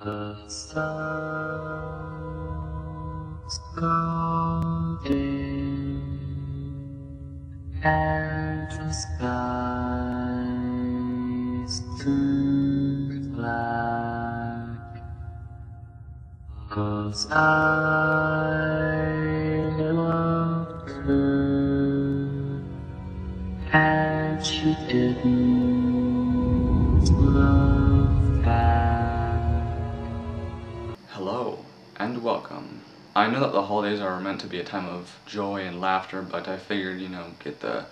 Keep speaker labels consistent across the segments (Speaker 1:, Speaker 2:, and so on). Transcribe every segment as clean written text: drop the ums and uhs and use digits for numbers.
Speaker 1: The stars go dim and the skies turn black, 'cause I loved her and she didn't love back.
Speaker 2: Hello, and welcome. I know that the holidays are meant to be a time of joy and laughter, but I figured, get the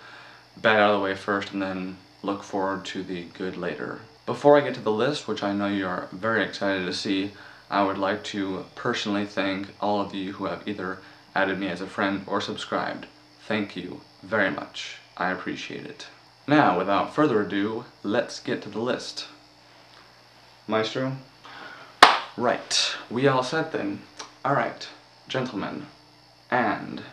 Speaker 2: bad out of the way first and then look forward to the good later. Before I get to the list, which I know you are very excited to see, I would like to personally thank all of you who have either added me as a friend or subscribed. Thank you very much. I appreciate it. Now, without further ado, let's get to the list. Maestro? Right, we all set then. Alright, gentlemen, and...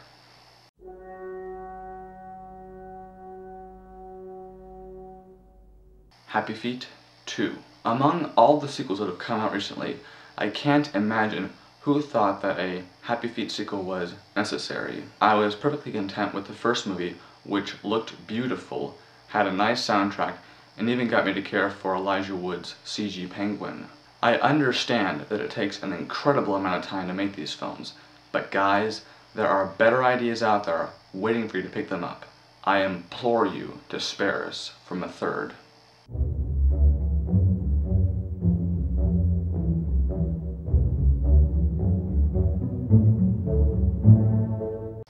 Speaker 2: Happy Feet 2. Among all the sequels that have come out recently, I can't imagine who thought that a Happy Feet sequel was necessary. I was perfectly content with the first movie, which looked beautiful, had a nice soundtrack, and even got me to care for Elijah Wood's CG Penguin. I understand that it takes an incredible amount of time to make these films, but guys, there are better ideas out there waiting for you to pick them up. I implore you to spare us from a third.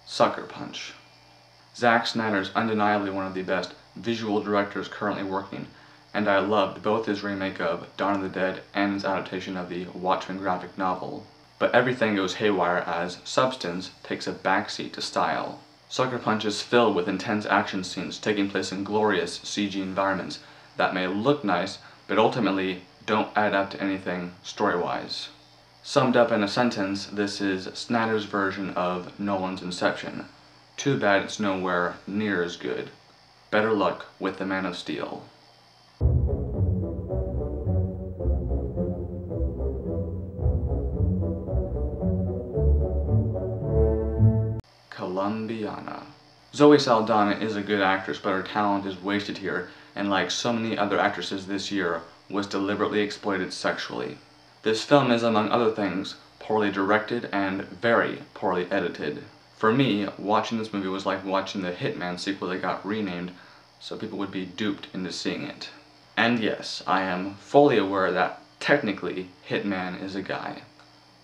Speaker 2: Sucker Punch. Zack Snyder is undeniably one of the best visual directors currently working, and I loved both his remake of Dawn of the Dead and his adaptation of the Watchmen graphic novel. But everything goes haywire as substance takes a backseat to style. Sucker Punch is filled with intense action scenes taking place in glorious CG environments that may look nice, but ultimately don't add up to anything story-wise. Summed up in a sentence, this is Snyder's version of Nolan's Inception. Too bad it's nowhere near as good. Better luck with the Man of Steel. Colombiana. Zoe Saldana is a good actress, but her talent is wasted here, and like so many other actresses this year, was deliberately exploited sexually. This film is, among other things, poorly directed and very poorly edited. For me, watching this movie was like watching the Hitman sequel that got renamed so people would be duped into seeing it. And yes, I am fully aware that technically Hitman is a guy,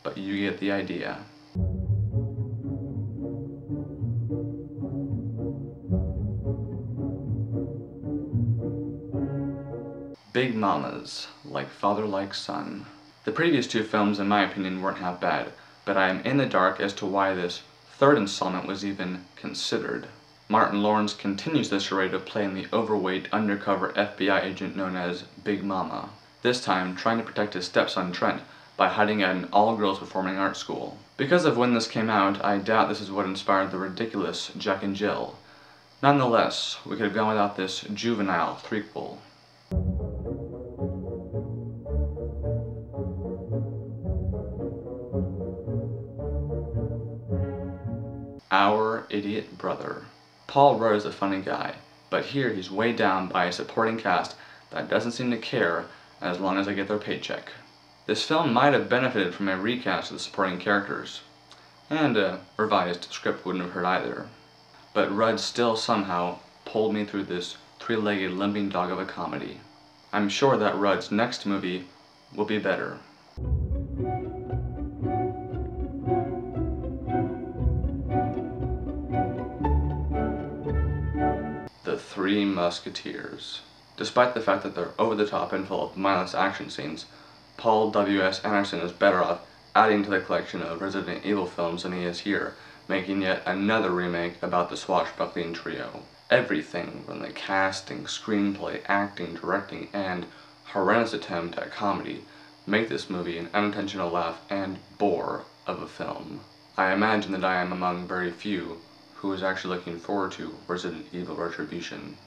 Speaker 2: but you get the idea. Big Mamas, Like Father Like Son. The previous two films, in my opinion, weren't half bad, but I am in the dark as to why this third installment was even considered. Martin Lawrence continues the charade of playing the overweight, undercover FBI agent known as Big Mama, this time trying to protect his stepson Trent by hiding at an all-girls performing arts school. Because of when this came out, I doubt this is what inspired the ridiculous Jack and Jill. Nonetheless, we could have gone without this juvenile threequel. Our Idiot Brother. Paul Rudd is a funny guy, but here he's weighed down by a supporting cast that doesn't seem to care as long as they get their paycheck. This film might have benefited from a recast of the supporting characters, and a revised script wouldn't have hurt either. But Rudd still somehow pulled me through this three-legged limping dog of a comedy. I'm sure that Rudd's next movie will be better. The Three Musketeers. Despite the fact that they're over the top and full of mindless action scenes, Paul W.S. Anderson is better off adding to the collection of Resident Evil films than he is here, making yet another remake about the swashbuckling trio. Everything from the casting, screenplay, acting, directing, and horrendous attempt at comedy make this movie an unintentional laugh and bore of a film. I imagine that I am among very few who is actually looking forward to Resident Evil Retribution.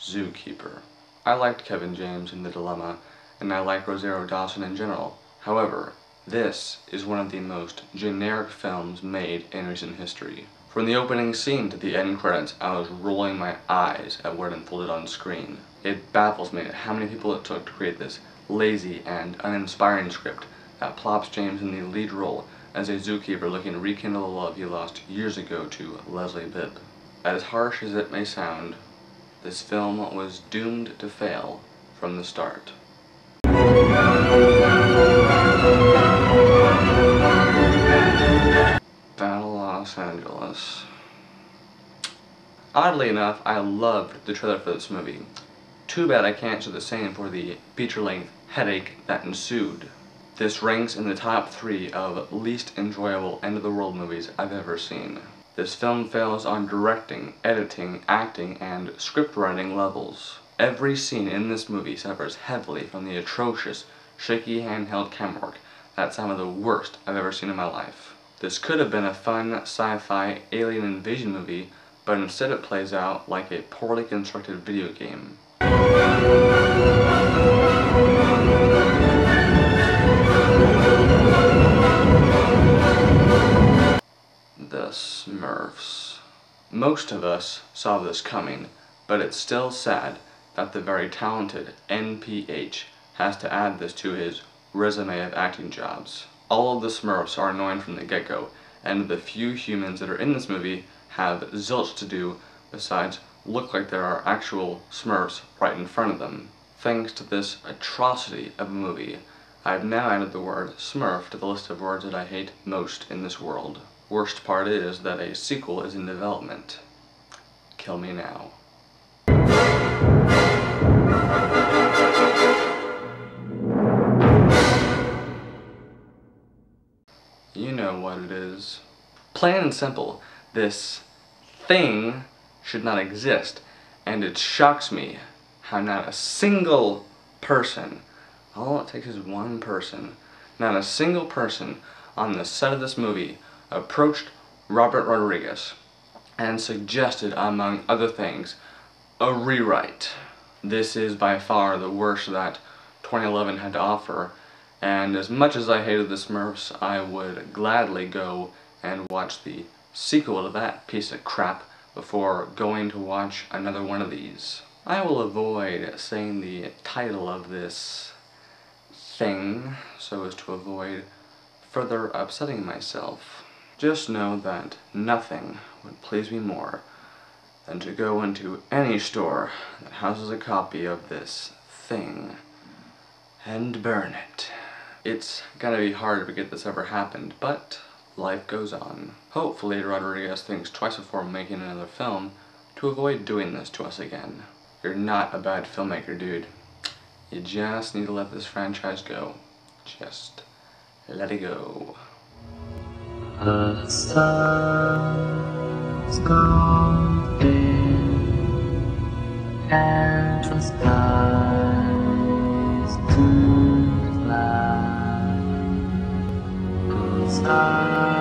Speaker 2: Zookeeper. I liked Kevin James in The Dilemma, and I like Rosario Dawson in general. However, this is one of the most generic films made in recent history. From the opening scene to the end credits, I was rolling my eyes at what unfolded on screen. It baffles me how many people it took to create this lazy and uninspiring script that plops James in the lead role as a zookeeper looking to rekindle the love he lost years ago to Leslie Bibb. As harsh as it may sound, this film was doomed to fail from the start. Battle Los Angeles. Oddly enough, I loved the trailer for this movie. Too bad I can't say the same for the feature-length headache that ensued. This ranks in the top 3 of least enjoyable end-of-the-world movies I've ever seen. This film fails on directing, editing, acting, and script writing levels. Every scene in this movie suffers heavily from the atrocious, shaky handheld camera work that's some of the worst I've ever seen in my life. This could have been a fun sci-fi alien invasion movie, but instead it plays out like a poorly constructed video game. The Smurfs. Most of us saw this coming, but it's still sad that the very talented NPH has to add this to his resume of acting jobs. All of the Smurfs are annoying from the get-go, and the few humans that are in this movie have zilch to do besides look like there are actual Smurfs right in front of them. Thanks to this atrocity of a movie, I've now added the word Smurf to the list of words that I hate most in this world. Worst part is that a sequel is in development. Kill me now. You know what it is. Plain and simple, this thing should not exist, and it shocks me how not a single person, all it takes is one person, not a single person on the set of this movie approached Robert Rodriguez and suggested, among other things, a rewrite. This is by far the worst that 2011 had to offer, and as much as I hated the Smurfs, I would gladly go and watch the sequel to that piece of crap before going to watch another one of these. I will avoid saying the title of this thing so as to avoid further upsetting myself. Just know that nothing would please me more than to go into any store that houses a copy of this thing and burn it. It's gotta be hard to forget this ever happened, but life goes on. Hopefully Rodriguez thinks twice before making another film to avoid doing this to us again. You're not a bad filmmaker, dude. You just need to let this franchise go. Just let it go.
Speaker 1: The sun's gone dim, and the skies too black. Goodbye.